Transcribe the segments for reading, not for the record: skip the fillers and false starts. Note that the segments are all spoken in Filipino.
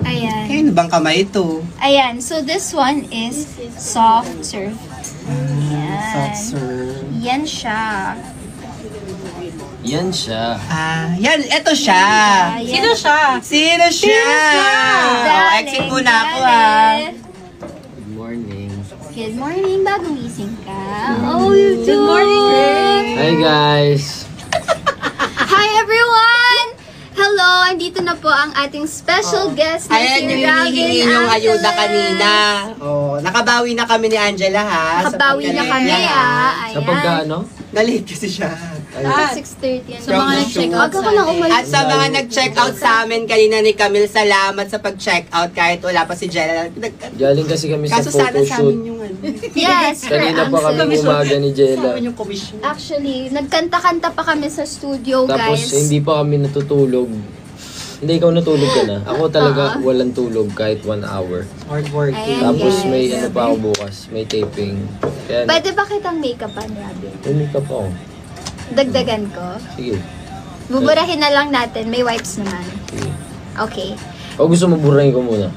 Ayan. Kaya ano bang kamay ito? Ayan. So, this one is soft serve. Ayan. Soft serve. Yan siya. Yan siya. Yan. Ito siya. Ayan. Sino siya? Sino siya? Oh, exit muna ako Good morning. Good morning. Bagong gising ka. Oh, you too. Good morning, Ray. Hi guys! Hi, everyone! Hello! Andito na po ang ating special guest na Ayan si yung Robin hinihingi yung ayuda Angeles. kanina. Oh, nakabawi na kami ni Angela ha. Nakabawi na kami, Sa pagkaano? Nalate kasi siya. At 6:30. Sa mga nag-check out sa At sa mga nag-check out sa amin kanina ni Camille, salamat sa pag-check out kahit wala pa si Jella. Galing kasi kami sa Kaso sana sa photoshoot. amin yung ano. Yes, Kanina pa answer. kami umaga ni Sa Jella. amin yung commission. Actually, nagkanta-kanta pa kami sa studio, Tapos guys. hindi pa kami natutulog. Hindi, ikaw natulog ka na. Ako talaga walang tulog kahit 1 hour. Hard working. Ayan, Tapos guys. may ano pa ako bukas. May taping. Kaya Pwede ba kitang make-upan, Robin? tumika pa ako. Dagdagan ko. Sige. Buburahin na lang natin. May wipes naman. Sige. Okay. O gusto mo burahin ko muna?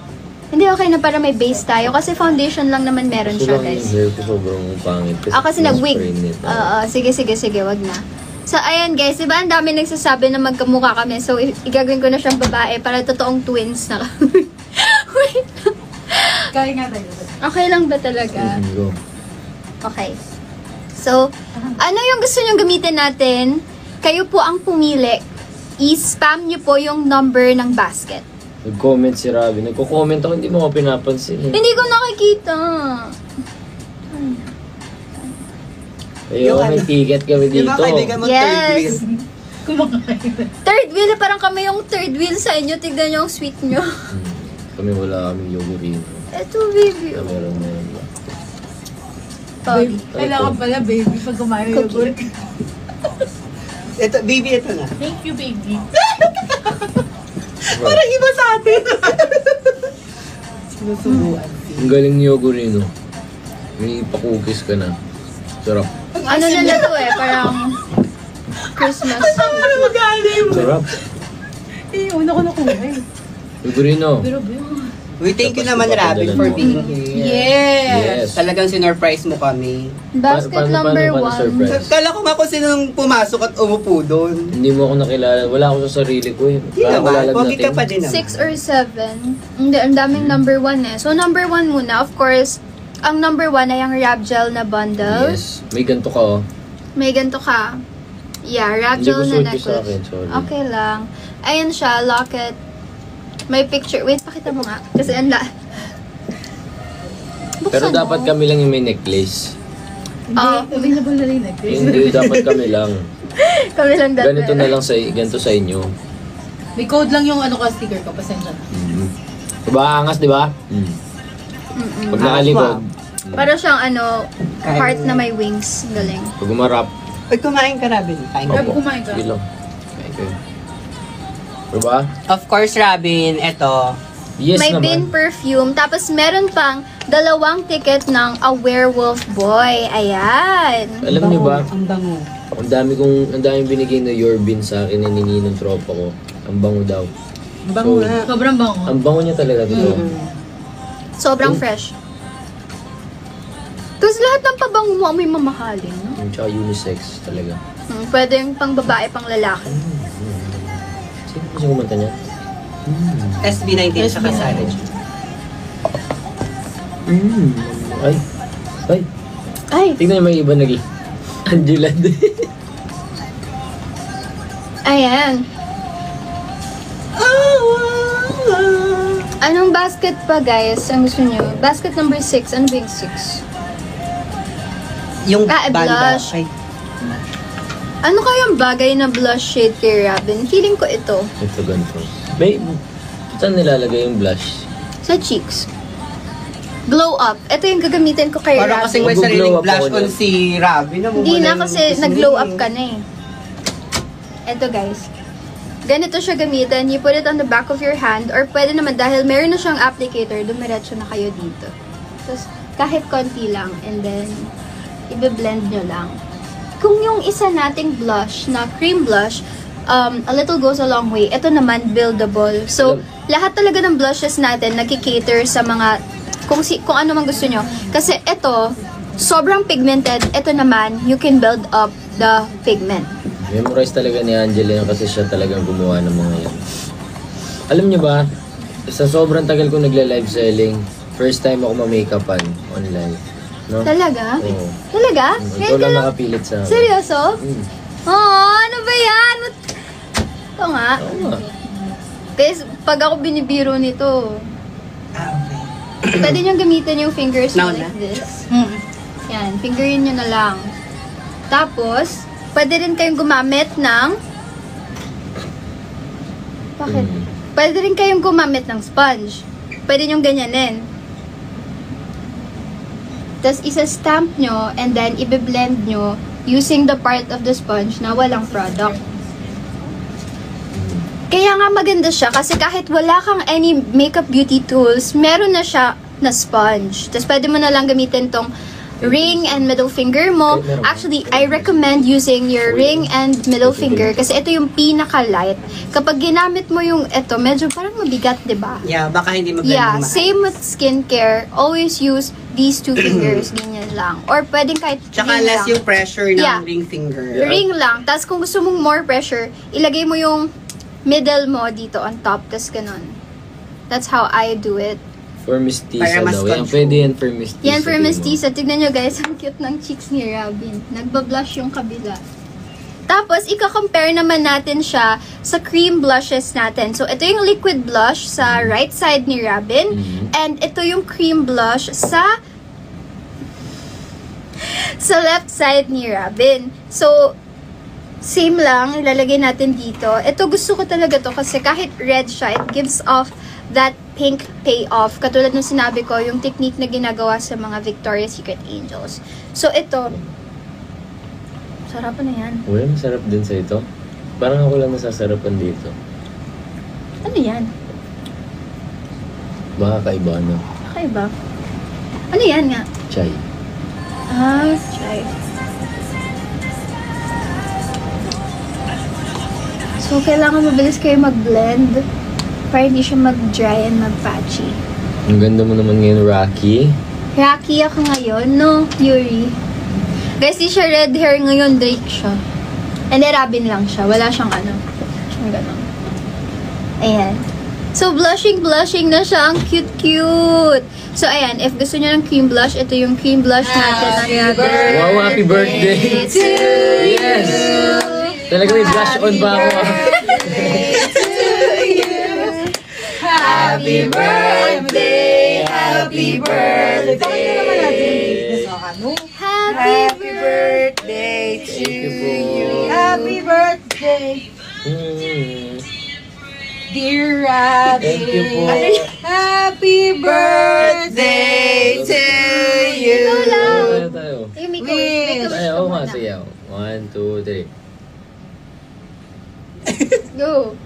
Hindi, okay na para may base tayo. Kasi foundation lang naman meron Gusto siya, lang yung guys. hair ko sobrang pangit. Kasi nag-wig. na-spray nito. Oo, sige, wag na. So, ayan guys, diba ang dami nagsasabi na magkamukha kami. So, igagawin ko na siyang babae para totoong twins na kami. Wait. Kaya nga tayo. Okay lang ba talaga? Go. Okay. So, ano yung gusto nyo gamitin natin? Kayo po ang pumili. I-spam nyo po yung number ng basket. Nag-comment si Robin. Nagko-comment ako, hindi mo ako pinapansin. Hindi ko nakikita. Ayun, may ticket kami Di dito. ba kaibigan mo Yes. third wheel? Kumakain. Third wheel, parang kami yung third wheel sa inyo. Tignan nyo ang sweet nyo. Kami wala kaming yogurino. Eto, baby. Na meron na yun. Pogi. Kailangan pala, baby, pag kumain yung yogurt. Ito, baby, ito na. Thank you, baby. Parang iba sa atin. Sinusubuan. Ang galing ni yogurino. May ipakukis ka na. Sarap. Ano na to eh, parang Christmas. Ano magaling mo? Sarap. Una ko nakuha eh. Yogurino. Pero, We thank you naman, Tapos Robin, ipapadala for mo. being here. Yes. Talagang sinurprise mo kami. Basket number paano 1. surprise? Kala ko nga kung sinong pumasok at umupo doon. Hindi mo ako nakilala. Wala ako sa sarili ko eh. Hindi Baka naman, wala pogi ka natin. pa din naman. 6 or 7. Hindi, ang daming number 1 eh. So, number 1 muna. Of course, ang number 1 ay ang Rab Gel na bundle. Yes. May ganito ka oh. May ganito ka. Yeah, Rab Hindi Gel ko na suot ko sa necklace. akin. Sorry. Okay lang. Ayan siya, locket. May picture. Wait, pakita mo nga. Kasi ang Pero Buksan dapat mo. kami lang yung may necklace. available na rin eh. Hindi, dapat kami lang. Kami lang dapat. Ganito na lang ganito sa inyo. May code lang yung ano ka sticker ko, pasensya na. Diba angas, di ba? Pag nakalikod, Para siyang ano, Kain heart mo. na may wings. Galing. pag umarap, Pag kumain ka, Robin, kain ka. Opo. kumain ka. Sige lang. Thank you. Diba? Of course, Robin, eto. Yes May naman. bin perfume. Tapos meron pang 2 ticket ng A Werewolf Boy. Ayan. Alam niyo ba, Ang bango. ang daming binigay na your bin sa akin na ninong tropa ko. Ang bango daw. Bango So, na. Sobrang bango. Ang bango niya talaga dito. Sobrang fresh. Tapos lahat ng pabango mo may mamahalin. No? Tsaka unisex talaga. Pwede yung pang babae, pang lalaki. Sino kasi kumanta niya? SB19 sa Savage. Ay. Ay. Ay, Tingnan niyo may iba naging. Angela din. ayan. Anong basket pa, guys? Ang gusto nyo? Basket number 6. Ano ba yung 6? Yung blush. banda. Ay, Ano kayang bagay na blush shade kay Robin? Feeling ko ito. Ito ganito. May, saan nilalagay yung blush? Sa cheeks. Glow up. Ito yung gagamitin ko kay parang kasing may Robin. sariling Mag-glow up blush ako on niyan. si Robin. Hindi na kasi nag-glow up ka na eh. Ito guys. Ganito siya gamitin. You put it on the back of your hand or pwede naman dahil meron na siyang applicator, dumiretso na kayo dito. Tapos kahit konti lang and then ibe-blend nyo lang. Kung yung isa nating blush na cream blush, a little goes a long way. Ito naman, buildable. So, lahat talaga ng blushes natin nagki-cater sa mga, kung ano man gusto nyo. Kasi ito, sobrang pigmented. Ito naman, you can build up the pigment. Memorize talaga ni Angela yun kasi siya talagang gumawa ng mga yan. Alam niyo ba, sa sobrang tagal ko nagla-live selling, first time ako ma-makeupan online. No? Talaga? Oo. Talaga? Ikaw lang nakapilit sa akin. Seryoso? Mm. Oh, ano ba yan? Ito nga. Oo nga. Guys, pag ako binibiro nito, pwede nyo gamitin yung fingers nyo Now like na? this. Yan, fingerin nyo na lang. Tapos, pwede rin kayong gumamit ng... Bakit? Pwede rin kayong gumamit ng sponge. Pwede nyo ganyanin. Tapos, isa-stamp nyo and then i-blend nyo using the part of the sponge na walang product. Kaya nga maganda siya kasi kahit wala kang any makeup beauty tools, meron na siya na sponge. Tapos pwede mo na lang gamitin tong ring and middle finger mo. Actually, I recommend using your ring and middle finger kasi ito yung pinaka-light. Kapag ginamit mo yung ito, medyo parang mabigat, di ba? Yeah, baka hindi maganda. Yeah, same with skincare. Always use these two fingers, ganyan lang. Or pwedeng kahit Tsaka ring less lang. yung pressure ng Yeah. ring finger. Yeah. Ring lang. Tapos kung gusto mong more pressure, ilagay mo yung middle mo dito on top. Tapos ganun. That's how I do it. For Mistisa Para mas daw. Yan, control. pwede yan for Mistisa. Yan for di mo. Mistisa. Tignan nyo guys, ang cute ng cheeks ni Robin. Nagbablush yung kabila. Tapos, ika-compare naman natin siya sa cream blushes natin. So, ito yung liquid blush sa right side ni Robin. And ito yung cream blush sa left side ni Robin. So, same lang, ilalagay natin dito. Ito gusto ko talaga to kasi kahit red siya, it gives off that pink payoff. Katulad ng sinabi ko, yung technique na ginagawa sa mga Victoria's Secret Angels. So, ito. Sarapan na yan. Uy, masarap din sa ito. Parang ako lang nasasarapan dito. Ano yan? Baka kaiba, no? Kakaiba. Ano yan nga? Chai. Ah, try. So, kailangan mabilis kayo mag-blend para hindi siya mag-dry and mag-patchy. Ang ganda mo naman ngayon, Rocky. Rocky ako ngayon, no? Yuri. Guys, di siya red hair ngayon, Drake siya. And then, Robin lang siya. Wala siyang ano. Siyang gano'n. Ayan. So, blushing na siya. Ang cute-cute. So, ayan. If gusto niyo ng cream blush, ito yung cream blush natin. Wow, happy birthday! to Yes! Talaga may blush on ba ako? Happy birthday! Happy birthday! Happy birthday! Thank you po. Happy birthday, dear Abby. Thank you po. Happy birthday to you. Tayo, tayo. Yung make a wish. Make a wish Ay, ka oo nga, muna. sige. 1, 2, 3. Go.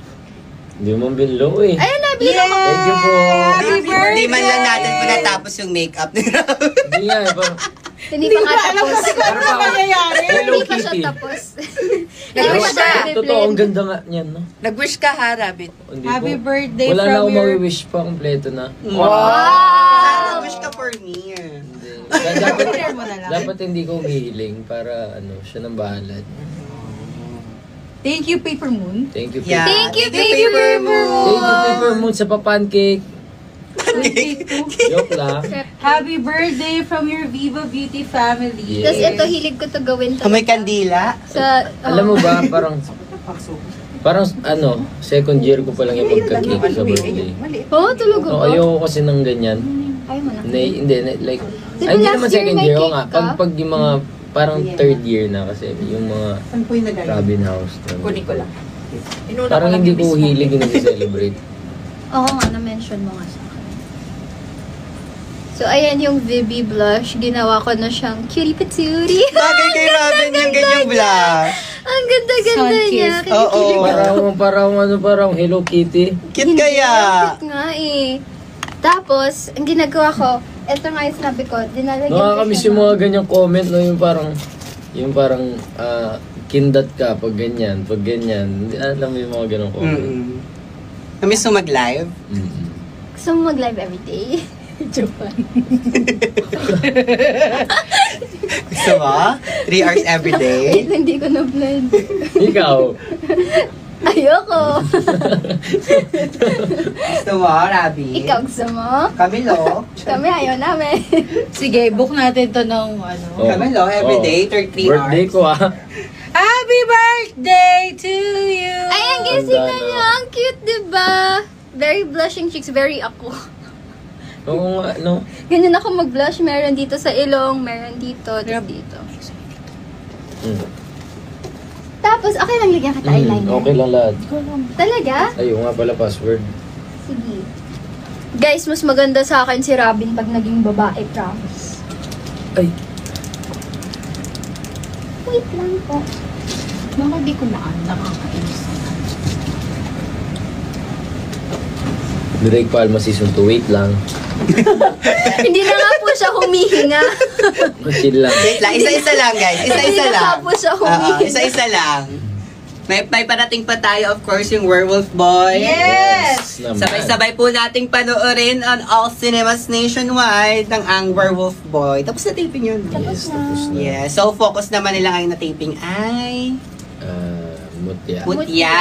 Hindi mo binlo eh. Ayun na, bili ako. Thank you po. Happy birthday! Di man lang natin pinatapos yung makeup ni Robin. Hindi nga eh, parang Hindi pa nga tapos. Para pa ako. Hello Hindi pa siya Kitty. tapos. Pero Nag-wish ka. totoo, ang ganda nga niyan, no? Nag-wish ka ha, Robin? Hindi Happy po. birthday Wala na from akong your... mawi-wish pa, kompleto na. Sana nag-wish ka for me. Hindi. Dapat, Share mo na lang. dapat hindi ko humihiling para ano, siya nang bahala. Thank you, Paper Moon. Thank you, Yeah. Thank you, Paper Paper Thank you, Paper Moon, sa papancake. Joke lang. Happy birthday from your Viva Beauty family. Yeah. Tapos ito, hilig ko to gawin May talaga. kandila. Sa, Alam mo ba, parang ano, second year ko pa lang yung pagka-cake sa birthday. Oo, tulog So, ako. ayoko kasi ng ganyan. Ayaw mo na. Hindi, like, Di ba ay, hindi last naman year second may year. Oo cake nga, ka? pag yung mga, parang third year na kasi, yung mga Saan po yung nagaling? Robin House. Kunin ko lang. Inuna Parang ko lang hindi yung ko biscuit. hilig yung nag-celebrate. Oo nga, na-mention mo nga sa akin. So, ayan yung Vivi blush. Ginawa ko na siyang cutie patootie. Bagay kay Robin yung ganyang blush. Ang ganda-ganda Sun niya. kiss. Oo. Parang Hello Kitty. Cute kaya. Cute nga eh. Tapos, ang ginagawa ko, eto nga yung sinabi ko, dinalagyan ko Nakakamiss siya yung ng- mga ganyang comment, no? Yung parang, kindat ka pag ganyan. Hindi, alam mo yung mga ganong comment. Namiss mo mag-live? Gusto mo mag-live everyday? Joke lang. Gusto mo? 3 hours every day? Wait, hindi ko na-blend. Ikaw, Ayoko. Gusto mo, Rabi? Ikaw gusto mo? Camilo? Kami ayaw namin. Sige, book natin to ng ano. Oh. Camilo, every day, 33 birthday hours. ko Happy birthday to you! Ay, ang gising na niya. Ang cute, diba? Very blushing cheeks. Very ako. Oo nga, no? Ganyan ako mag-blush. Meron dito sa ilong. Meron dito. Tapos dito. Tapos, okay lang lagyan kita eyeliner. Okay lang lahat. Talaga? Ayun nga pala, password. Sige. Guys, mas maganda sa akin si Robin pag naging babae, promise. Ay. Wait lang po. Baka di ko nakakainis. Drake Palma Season 2, wait lang. Hindi na nga po siya humihinga. Chill lang. Wait lang, isa-isa lang guys. Isa-isa Hindi na lang. nga po siya humihinga. Isa-isa lang. May parating pa tayo, of course, yung Werewolf Boy. Yes! Naman. Sabay-sabay po nating panoorin on all cinemas nationwide ang Werewolf Boy. Tapos na taping yun. Yes, tapos na. Yeah. So, focus naman nila ngayon na taping ay Mutya. Mutya.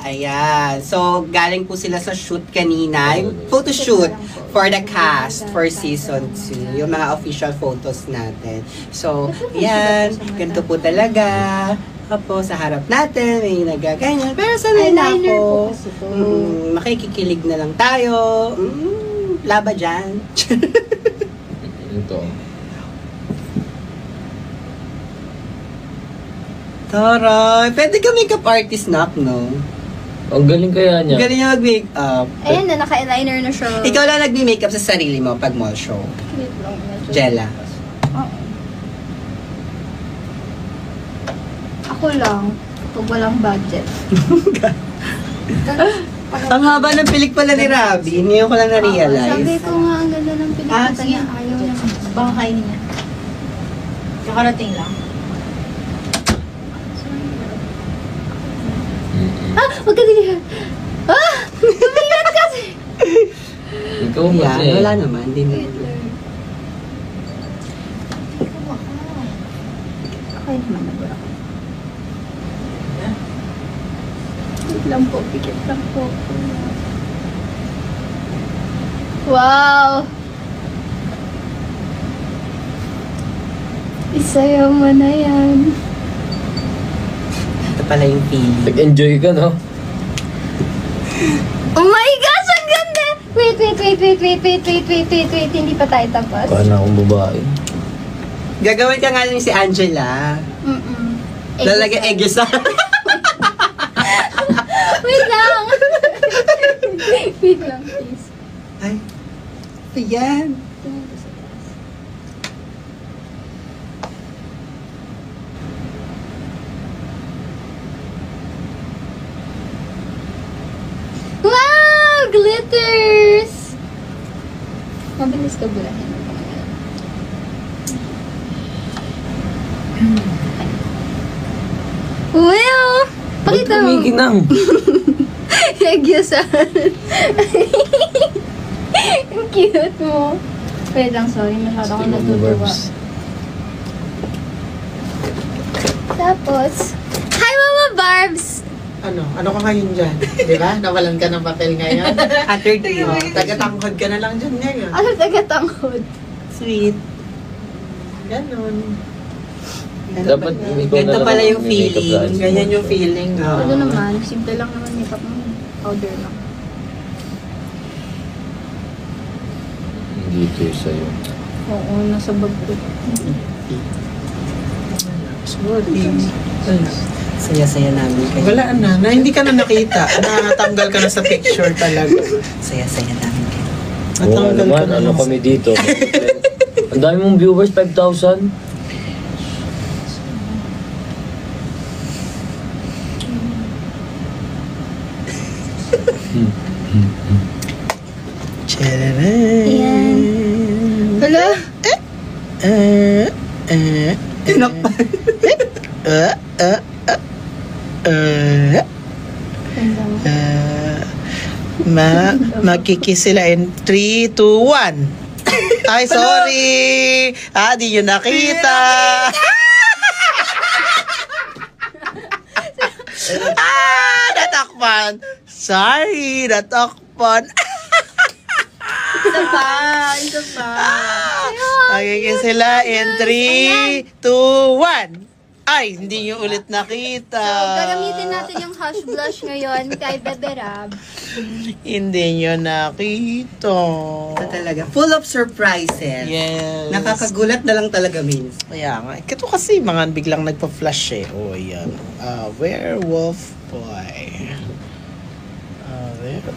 Ayan. So, galing po sila sa shoot kanina. Yung photo shoot for the cast for season 2. Yung mga official photos natin. So, ayan. Ganito po talaga. Ako, sa harap natin, may nagaganyan. Pero sanay na Eyeliner po ako. kasi to. Makikikilig na lang tayo. Laba dyan. Ito. Taray. Pwede ka makeup artist, Nak, no? Ang galing kaya niya. Galing niya mag-makeup. Ayan na, naka-eyeliner na siya. Ikaw lang nag-makeup sa sarili mo pag mall show. Wait lang, medyo- Jella. Oo. Ako lang. Pag walang budget. Ang haba ng pilik pala ni Robby. Hindi ko lang Sabi na-realize. ko nga, ang ganda ng Ah, pinikita sige. niya. Ayaw niya. Baka kainin niya. Kakarating lang. Ah! Huwag ka dilihan! Ah! Umiyan kasi! Ikaw kasi. Yeah, wala naman. Hindi Wait naman. lang. Okay naman na bura ko. Wait lang po, pikit lang po. Wow! Isayaw mo na yan. Ito pala yung feeling. Nag-enjoy ka, no? Oh my gosh, ang ganda! Wait. Hindi pa tayo tapos. Paano akong babae? Gagawin ka nga lang si Angela. Lalagyan egg sa... Wait lang! Wait lang, please. Ay. Ayan. Wow! Glitters! Mabilis ka bulahin. Wow! Pakita mo. Kumikinang. Nagyasan. Ang cute mo. Wait lang, sorry. Masyado ako natutuwa. Tapos, hi Mama Barbs! Ano ka ngayon dyan? Di ba? Nawalan ka ng papel ngayon. After 3 Oh, taga-tangkod ka na lang dyan ngayon. Ano taga-tangkod? Sweet. Ganon. Dapat ikaw Ganito na lang pala yung mag-makeup feeling. sa akin. Ganyan yung feeling. Oo. Ano naman, simple lang naman makeup mo. Powder lang. Dito yung sa'yo. Oo, nasa bag ko. Saya-saya namin kayo. Wala na hindi ka na nakita. Natanggal ka na sa picture talaga. Saya-saya namin kayo. Oo Natanggal ka naman, na ano lang. kami dito. Ang dami mong viewers, 5,000. Ayan. Hala? Tinakpan. Magkikis sila in 3, 2, 1. Ay, sorry. Di nyo nakita. Natakpan. Sorry, natakpan. Isa pa. Magkikis sila in 3, 2, 1. Ay, hindi nyo ulit nakita. So, gagamitin natin yung Hush Blush ngayon kay Bebe Rab. Hindi nyo nakita. Ito talaga. Full of surprises. Yes. Nakakagulat na lang talaga, Mins. Kaya nga. Ito kasi mga biglang nagpa-flash eh. Oh, yan. Werewolf Boy.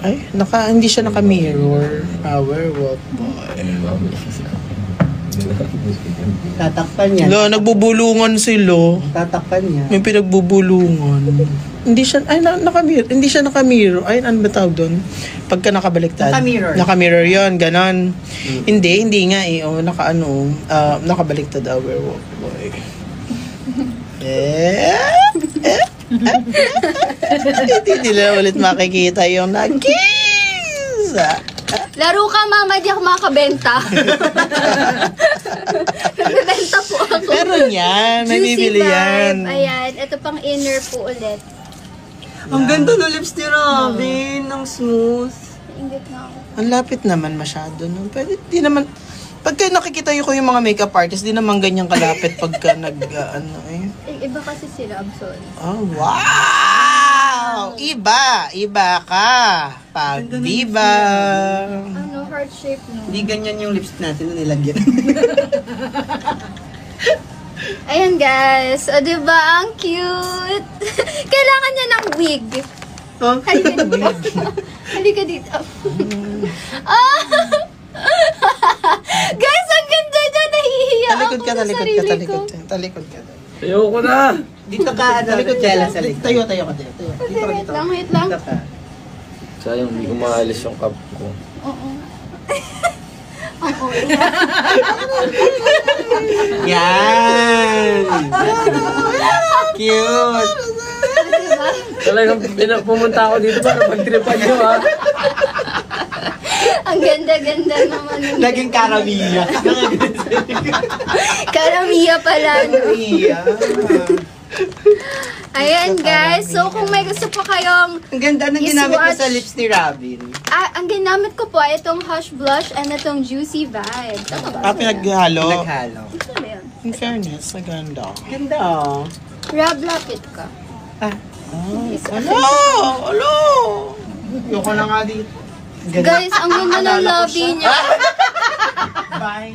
Ay, hindi siya naka-mirror. Werewolf Boy. Tatakpan niya. Nagbubulungan sila. Tatakpan niya. May pinagbubulungan. Hindi siya, naka-mirror. Hindi siya naka-mirror. Ay, ano ba tawag doon? Pagka nakabaliktad. Naka-mirror. Naka-mirror yun, ganon. Hindi nga eh. Nakabaliktad, werewolf boy. Hindi nila ulit makikita yung nag-kiss. Laro ka, mama. Di ako makakabenta. Nagbebenta po ako. Meron yan. May bibili yan. Ayan. Ito pang inner po ulit. Ang ganda ng lips ni Robin. Ang smooth. Ingit na ako. Ang lapit naman masyado. No? Pwede, di naman, pagka nakikita ko yung mga makeup artists, di naman ganyan kalapit pagka Iba kasi si Rob, sorry. Oh, wow! Iba ka. Pag-diba. Ano, heart shape, no? Hindi ganyan yung lips natin na nilagyan. Ayan, guys. O, diba? Ang cute. Kailangan niya ng wig. Oh, Halika dito. Halika dito. Ah! Guys, ang ganda niya. Nahihiya Talikod ka, ako sa talikod sarili ka, ko. talikod ka. Ayoko na! dito ka, Talikod Jella, ka. sa likod. Tayo ka, tayo. Wait lang, wait lang. Dito ka. Sayang, hindi ko maalis yung cup ko. Oo. Oo. Yan! Cute! Diba? Talagang pumunta ako dito para magtripan nyo, ha? Ang ganda-ganda naman. Naging karamiya. Karamiya pala, no? Karamiya. Ayan, guys. So, kung may gusto po kayong... Ang ganda ng ginamit mo Swatch. sa lips ni Robin. ang ginamit ko po ay itong Hush Blush and itong Juicy Vibe. Tama ba? Pinaghalo. Naghalo. Ano ba yun? In fairness, maganda. Ganda oh. Rob, lapit ka. Hello! Yoko na nga dito. Guys, ang ganda ng lobby niya. Bye.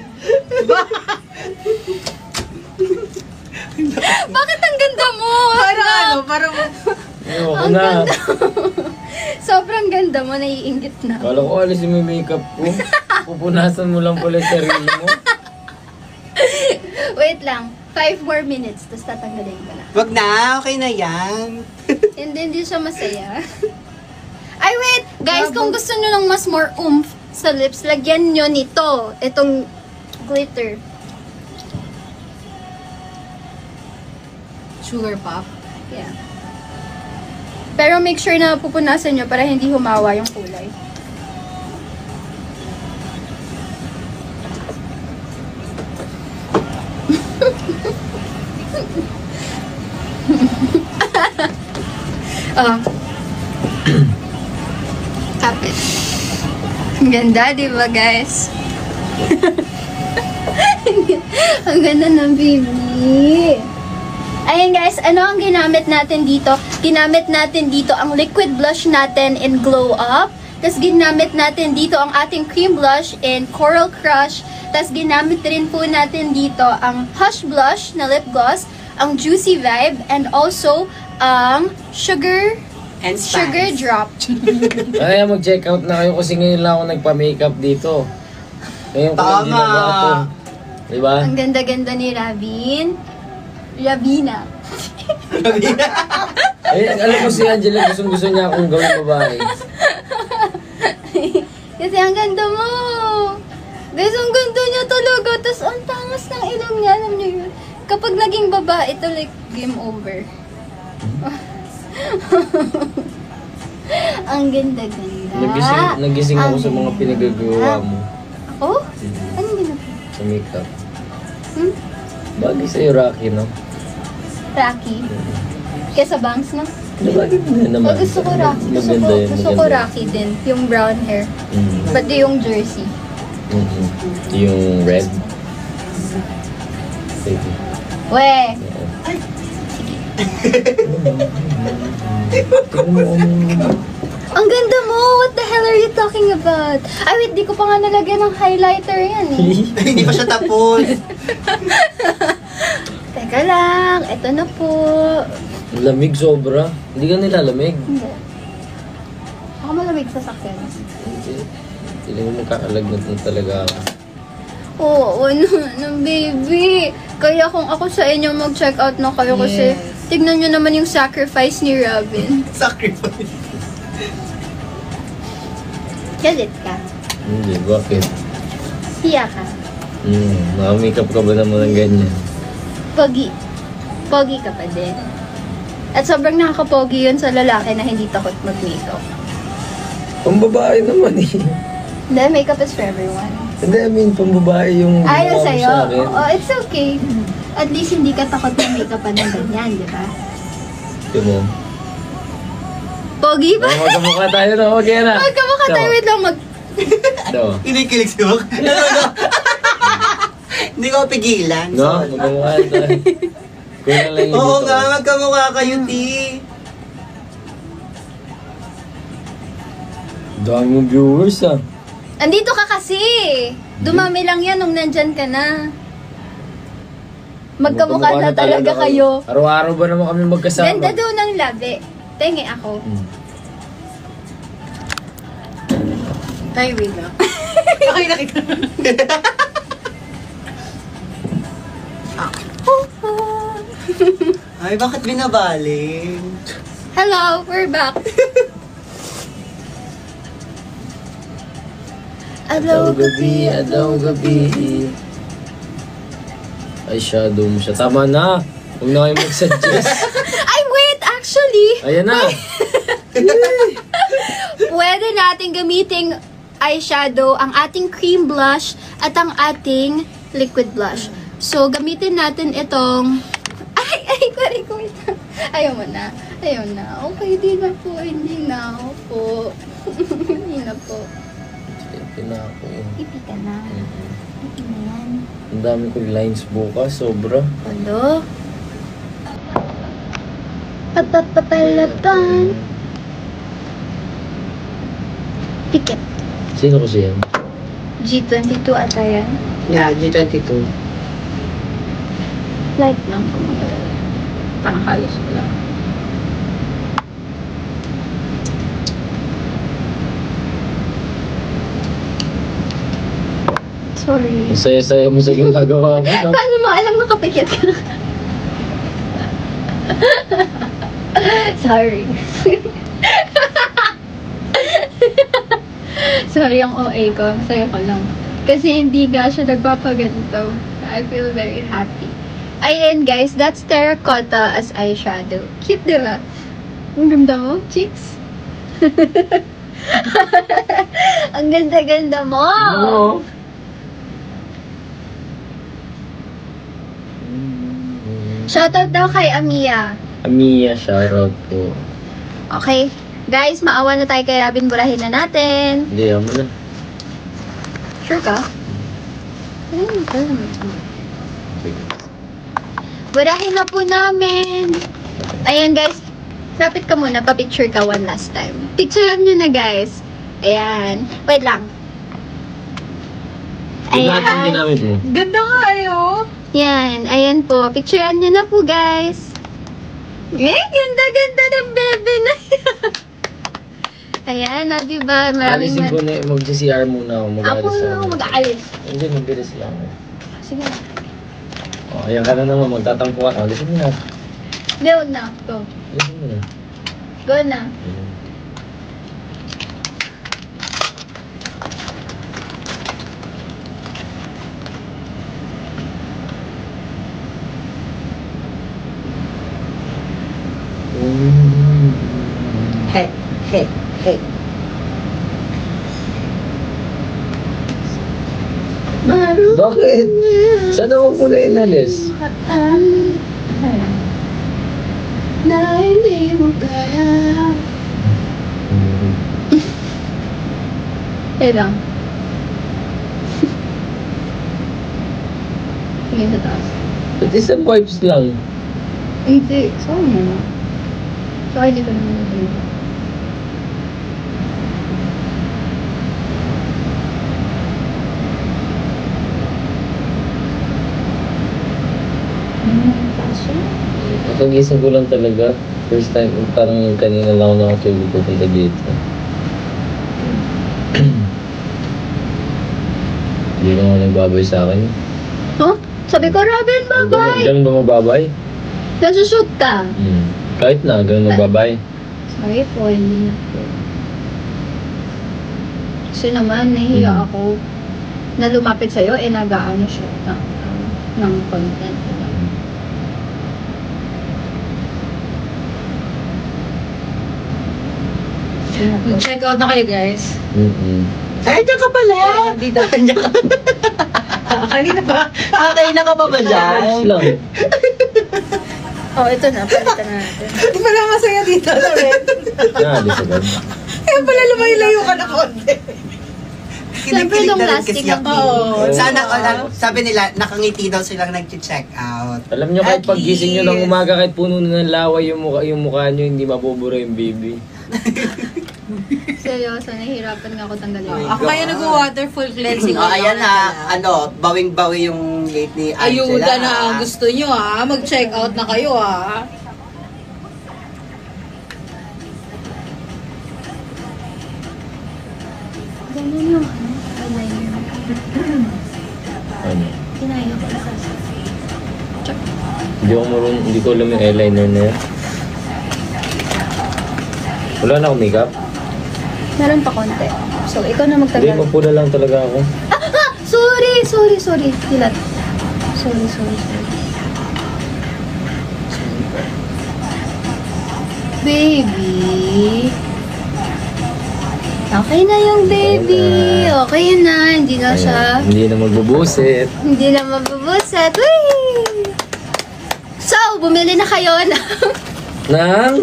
Bakit ang ganda mo? Parang Ayoko Ang na. ganda. Sobrang ganda mo, naiingit na. Kala ko alisin mo yung makeup ko. Pupunasan mo lang pala yung sarili mo. Wait lang. 5 more minutes, tapos tatanggalin ko na. wag na, okay na yan. Hindi siya masaya. Ay, wait! Guys, kung gusto nyo ng mas more oomph sa lips, lagyan nyo nito. Itong glitter. Sugar pop. Yeah. Pero make sure na pupunasan nyo para hindi humawa yung kulay. Oh. Kapit. Ang ganda, di ba, guys? Ang ganda ng baby. Ayan, guys, ano ang ginamit natin dito? Ginamit natin dito ang liquid blush natin in Glow Up. Tapos ginamit natin dito ang ating cream blush in Coral Crush. Tapos ginamit rin po natin dito ang Hush Blush na lip gloss, ang Juicy Vibe, and also ang Sugar And Sugar spice. Drop. Kaya mag-check out na kayo kasi ngayon lang ako nagpa-makeup dito. Ngayon ko lang Tama. ginawa ito. Diba? Ang ganda-ganda ni Rabin. Rabina. Eh, alam mo si Angela, gusto niya akong gawin babae. Kasi ang ganda mo. Guys, ang ganda niya talaga. Tapos ang tamas ng ilong niya. Alam niyo yun. Kapag naging babae, ito like game over. Ang ganda-ganda. Nagising ako sa mga Ang pinagagawa mo. Ako? Anong ginagawa? Sa makeup. Hmm? Bagay sa'yo, Rocky, no? Rocky. Kesa bangs, no? Bagay mo naman. Oh, gusto ko Rocky. Maganda yun. Gusto ko Rocky din. Yung brown hair. Pati yung jersey. Yung red. Sige. We! Ang ganda mo! What the hell are you talking about? Ay, wait, di ko pa nga nalagyan ng highlighter yan eh. Hindi pa siya tapos. Teka lang, eto na po. Lamig sobra. Hindi ka nilalamig. Hindi. Ako malamig sa sakyan. Hindi mo magkakalagnat na talaga ako. Oo, ano, baby. Kaya kung ako sa inyo mag-check out na kayo kasi tignan nyo naman yung sacrifice ni Robin. Sacrifice. Galit ka. Hindi, bakit? Hiya ka. Naka-makeup ka ba naman ng ganyan? Pogi. Pogi ka pa din. At sobrang nakakapogi yun sa lalaki na hindi takot mag-makeup. Pambabae naman eh. Hindi, makeup is for everyone. Hindi, I mean, pambabae yung Ayaw ginawa mo sa'yo. sa akin. Oo, it's okay. At least hindi ka takot na makeup ng ganyan, di ba? Ito mo. Pogi ba? Magkamukha tayo na, okay na. Magkamukha tayo, wait lang Ito. Kinikilig si Wak. Hindi ko pigilan. No, magkamukha tayo. Kulang lang yung Oo dito. nga, magkamukha kayo, T. Dami mong viewers ah. Andito ka kasi. Dumami lang yan nung nandyan ka na. Magkamukha na talaga kayo. Araw-araw ba naman kami magkasama? Ganda daw ng labi. Tengi ako. Tayo, wait lang. Okay, nakita. Ay, bakit binabaling? Hello, we're back. Adlaw gabi, adlaw gabi. Ay, shadow mo siya. Tama na. Huwag na kayo mag-suggest. Ay, wait, actually. Ayan na. Pwede natin gamiting eyeshadow, ang ating cream blush, at ang ating liquid blush. So, gamitin natin itong... Ay, wait. Ayaw mo na. Ayaw na. Okay, di na po. Hindi na ako po. Hindi na po. Ito na ako yun. Ipi ka na. Ipi na yan. Ang dami kong lines bukas. Sobra. Ano? Papapapalatan. Pikit. Sino ko siya? G22 ata yan. Yeah, G22. Light lang kung magdala. Parang halos wala. Sorry. Ang saya-saya mo sa ginagawa mo. No? Paano mo alam nakapikit ka? Sorry. Sorry ang OA ko. Masaya ko lang. Kasi hindi nga siya nagpapaganto. I feel very happy. Ayan guys, that's terracotta as eyeshadow. Cute diba? Ang ganda mo, cheeks. Ang ganda-ganda mo. Oo. Shoutout daw kay Amia. Amiya, shoutout po. Okay. Guys, maawa na tayo kay Robin. Burahin na natin. Hindi, mo na. Sure ka? Burahin na po namin. Ayan guys. Lapit ka muna. Pa-picture ka one last time. Picturean nyo na guys. Ayan. Wait lang. Yung lahat yung Ayan. ginamit mo. Ganda nga ayo. Yan. Ayan po. Picturean nyo na po guys. Ganda-ganda ng bebe na yan. Ayan, na diba? Maraming Alisin ko na, mag-CR muna ako. Ako Mag-alis na ako. mag-aalis. Hindi, mag-alis lang ako. Sige. O, ayan ka na naman, magtatampo ka. Alisin mo na. No, na. Go. Alisin mo na. Go na. Ayan. Hey, hey. Bakit? Sana mo muna inalis? Na hindi mo kaya. Eh lang. Tingin sa taas. At isang wipes lang. Hindi. Sorry na. Sorry, hindi ko naman nabalik. Nakagising ko lang talaga. First time, parang kanina lang ako nakatulog pupunta dito. Hindi ka nga nagbabay sa akin. Huh? Sabi ko, Robin, bye-bye! Ganun ba magbabay? Nasushoot ka. Kahit na, ganun magbabay. Sorry po, hindi na po. Kasi naman, nahiya ako na lumapit sa'yo, nag-aano siya ng content. Check out na kayo, guys. Ay, diyan ka pala! Dito. Diyan ka. Kanina pa. Kanina ka pa ba dyan? Wipes lang. Oh, ito na. Palitan na natin. Di pala masaya dito, Loren. Naalis agad. Kaya pala lumayo-layo ka na konti. Siyempre, Kinikilig long na rin lasting kasi ang ako. video. Sana, sabi nila, nakangiti daw silang nag-check out. Alam nyo, kahit At paggising nyo ng least. umaga, kahit puno na ng laway yung mukha nyo, hindi mabubura yung baby. Seryoso, nahihirapan nga ako tanggalin. Oh, Ako kaya nag-waterfall cleansing. Ayan na, bawing-bawi yung gate ni Angela. Ayuda na ang gusto nyo, ha? Mag-check out na kayo, ha? Ganun yung eyeliner. Ano? Kinaya ko. Check. Hindi ko alam yung eyeliner na yan. Wala na akong makeup. Meron pa konti. So, ikaw na Hindi, magtagal. mapula lang talaga ako. Sorry. Dilat. Sorry. Baby. Okay na yung baby. Okay na. Hindi na siya. Hindi na magbubusit. Hindi na mabubuset. Whee! So, bumili na kayo ng Nang?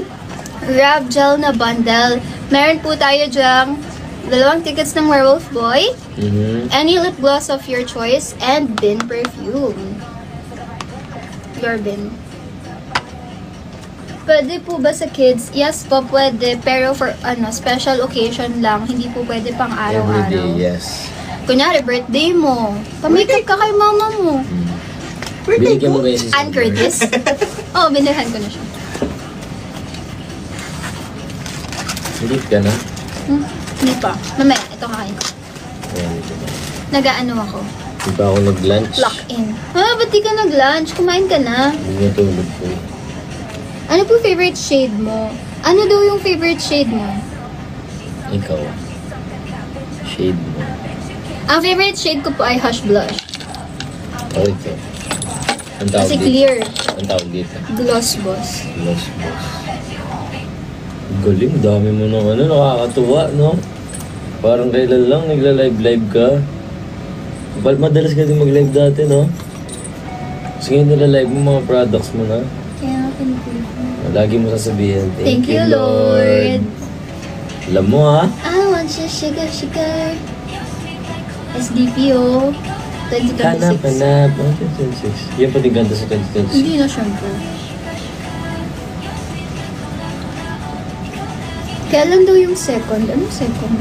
Grab Gel na bundle. Meron po tayo dyang 2 tickets ng Werewolf Boy, any lip gloss of your choice, and Bin perfume. Your Bin. Pwede po ba sa kids? Yes po, pwede. Pero for special occasion lang. Hindi po pwede pang araw-araw. Everyday, yes. Kunyari, birthday mo. Pa-makeup ka kay mama mo. Binigyan mo kayo si Ann Curtis. Oh, binilhan ko na siya. Bilit ka na? Hindi pa. Mamaya, ito kakain ko. Ayan, ito na. Nag-ano ako? Hindi pa ako nag-lunch. Lock in. Ba't di ka nag-lunch? Kumain ka na. Hindi na tulog ko. Ano po favorite shade mo? Ano daw yung favorite shade mo? Ikaw. Shade mo. Ang favorite shade ko po ay Hush Blush. Okay. Ang tawag Kasi dito. clear. Ang tawag dito. Gloss Boss. Los Boss. Galing, dami mo nung nakakatuwa, no? Parang kailan lang nagla-live ka. Madalas ka din mag-live dati, no? Kasi ngayon nila-live mo mga products mo na. Kaya pinipili. Lagi mo sasabihin, Thank you, Lord. Alam mo, ha? I want you, sugar. SDPO. 2026. Hanap. 2026. Yan pa din ganda sa 2026. Hindi na syempre. Kailan daw yung second? Anong second?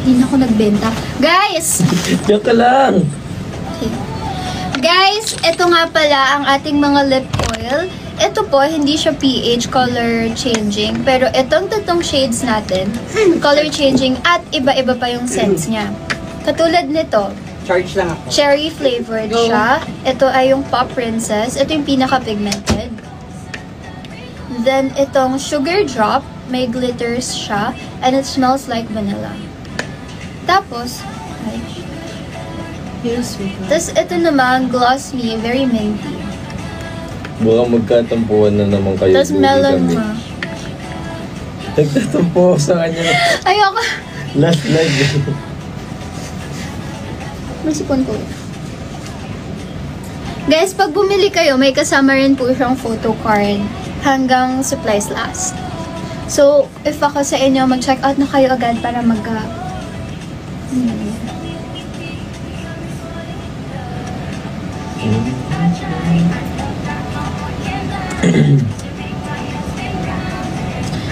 Hindi na ako nagbenta. Guys! Diyan ka lang! Okay. Guys, ito nga pala ang ating mga lip oil. Ito po, hindi siya pH color changing. Pero itong tatong shades natin, color changing at iba-iba pa yung scents niya. Katulad nito, Charge lang ako. cherry flavored siya. Ito ay yung Pop Princess. Ito yung pinaka-pigmented. Then, itong Sugar Drop. May glitters siya. And it smells like vanilla. Tapos, ay. Yes, sweet. Tapos, ito naman, Gloss Me. Very minty. Baka magkatampuan na naman kayo. Tapos Google melon kami. mo. Nagtatampo ako sa kanya. Ayoko. Last live. May sipon ko. Guys, pag bumili kayo, may kasama rin po siyang photo card hanggang supplies last. So, if ako sa inyo, mag-check out na kayo agad para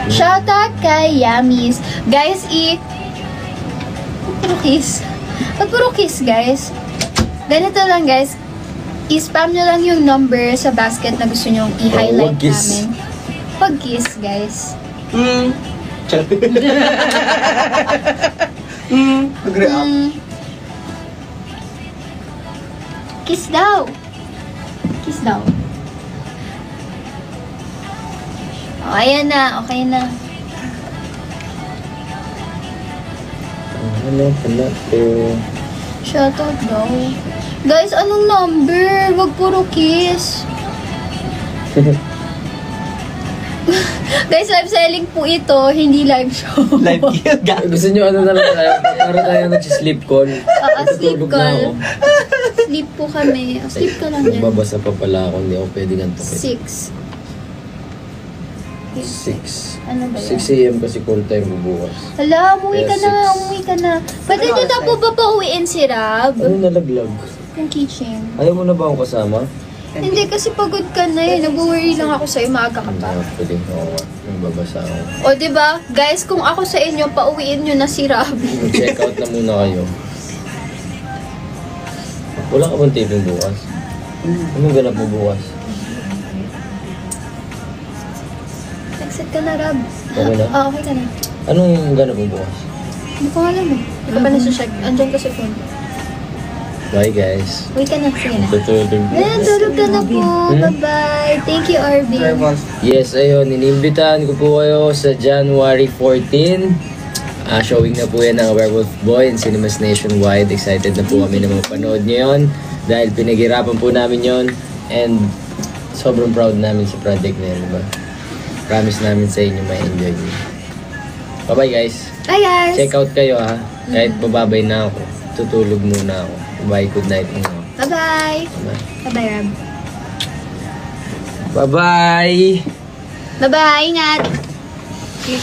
Shoutout kay Yummies. Guys, puro kiss. Pag puro kiss, guys. Ganito lang, guys. I-spam nyo lang yung number sa basket na gusto nyo i-highlight Wag kiss. namin. Pag kiss, guys. Agree up. Kiss daw. Kiss daw. Oh, ayan na. Okay na. Ano pala to? Shoutout daw. Guys, anong number? Wag puro kiss. Guys, live selling po ito, hindi live show. Live kill, Gusto nyo ano na lang tayo? Para tayo nag-sleep call. Sleep Tutulog na call. ako. Sleep po kami. Sleep ka lang din. Nagbabasa pa pala ako, hindi ako pwede gantukin. 6. 6. Ano ba 6 yan? a.m. kasi call time bubukas. Hala, umuwi ka Yes, na, 6. umuwi ka na. Pwede nyo na po ba pauwiin si Rab? Ano nalaglag? Yung kitchen. Ayaw mo na ba akong kasama? Hindi, kasi pagod ka na eh. Nag-worry lang ako sa'yo, maaga ka pa. Pwede. Oo, nagbabasa ako. O, diba? Guys, kung ako sa inyo, pauwiin nyo na si Rab. Check out na muna kayo. Wala ka bang taping bukas? Anong ganap mo bukas? Exit ka na, Rab. Okay na? Okay ka na. Anong ganap mo bukas? Hindi ko alam eh. Hindi ka pa nasa-check. Andyan ka sa phone. Bye guys. Uwi ka na. Sige na. Tutulog. Tulog ka na po. Bye-bye. Thank you, Arvin. Yes, ayun. Inimbitahan ko po kayo sa January 14. Showing na po yan ng Werewolf Boy in Cinemas Nationwide. Excited na po kami na mapanood nyo yun. Dahil pinaghirapan po namin yon. And sobrang proud namin sa project na yun, diba? Promise namin sa inyo may enjoy nyo. Bye-bye guys. Bye, guys. Check out kayo ha. Kahit bababay na ako. Tutulog muna ako. Bye, good night muna ako. Bye-bye. Bye. Bye-bye, Rab. Bye-bye! Bye-bye. Ingat.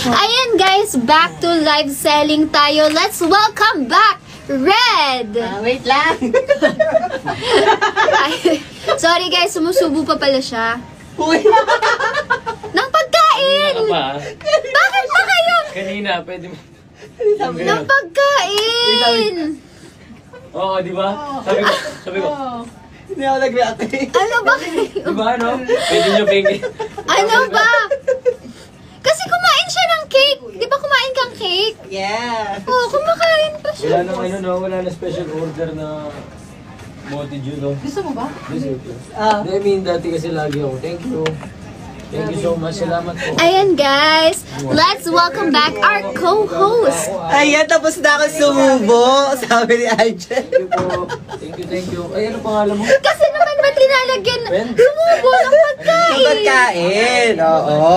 Ayan, guys. Back to live selling tayo. Let's welcome back Red. Wait lang. Ay, sorry, guys. Sumusubo pa pala siya. Uy. Ng pagkain! Ba? Bakit pa kayo? Kanina, pwede mo. Ng pagkain! Oo, di ba? Sabi ko. Hindi ako nag-react eh. Ano ba kayo? Di ba, no? Pwede nyo pingi. Ano ba? Kasi kumain siya ng cake. Di ba kumain kang cake? Yeah. Oo, kumakain pa Wala siya. nang ano, no? Wala na special order na Motijudo, no? Gusto mo ba? I mean, dati kasi lagi ako. Thank you. Thank you so much. Salamat po. Ayan, guys. Let's welcome back our co-host. Ayan, tapos na ako sumubo. Sabi ni Arjen. Thank you po. Thank you. Ay, ano pangalan mo? Kasi naman ba't linalagyan? Ben? Sumubo ng pagkain. Pagkain. Oo.